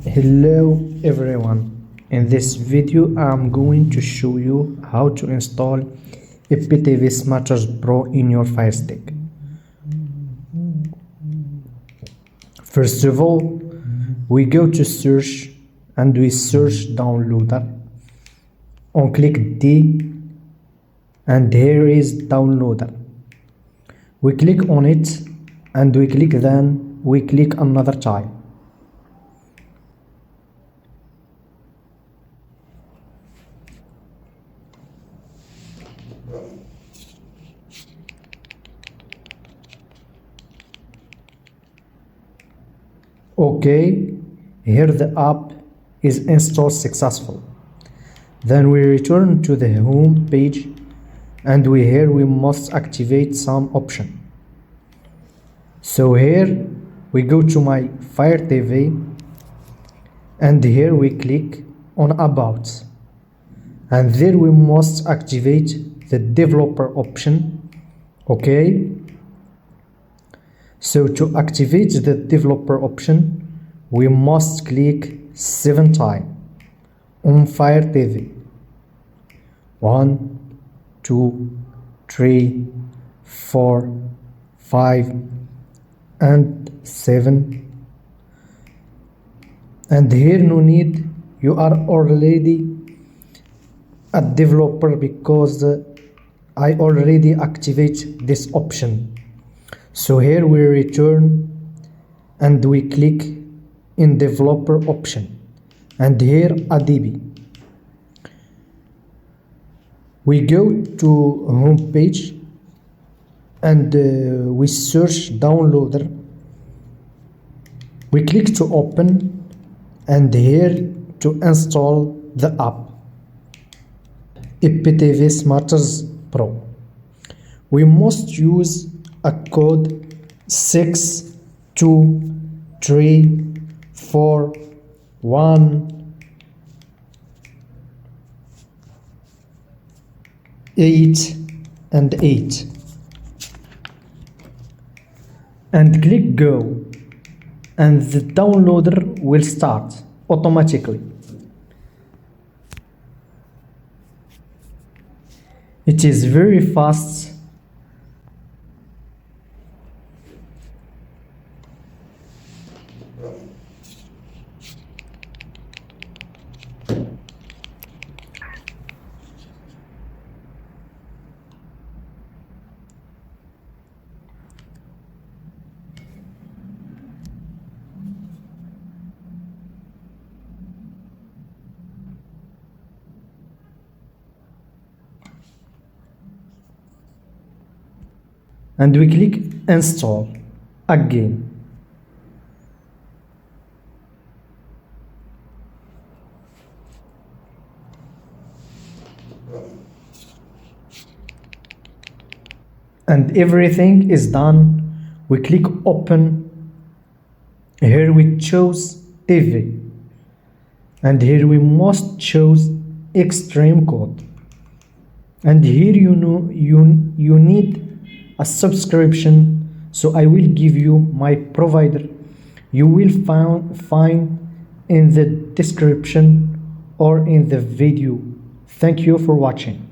Hello everyone, in this video I'm going to show you how to install IPTV Smarters Pro in your FireStick. First of all, we go to search and we search downloader. On click D and here is downloader. We click on it and we click another time. Okay, here the app is installed successful. Then we return to the home page and we must activate some option. So here we go to my Fire TV and here we click on About, and there we must activate the developer option. Okay, so to activate the developer option we must click 7 times on Fire TV. 1, 2, 3, 4, 5 and 7. And here no need, you are already a developer because I already activate this option. So here we return and we click in developer option and here ADB. We go to home page and we search downloader. We click to open and here to install the app IPTV Smarters Pro. We must use a code 62341 and click go, and the downloader will start automatically. It is very fast. And we click install again. And everything is done. We click open. Here we choose TV and here we must choose extreme code, and here you need a subscription, so I will give you my provider. You will find in the description or in the video. Thank you for watching.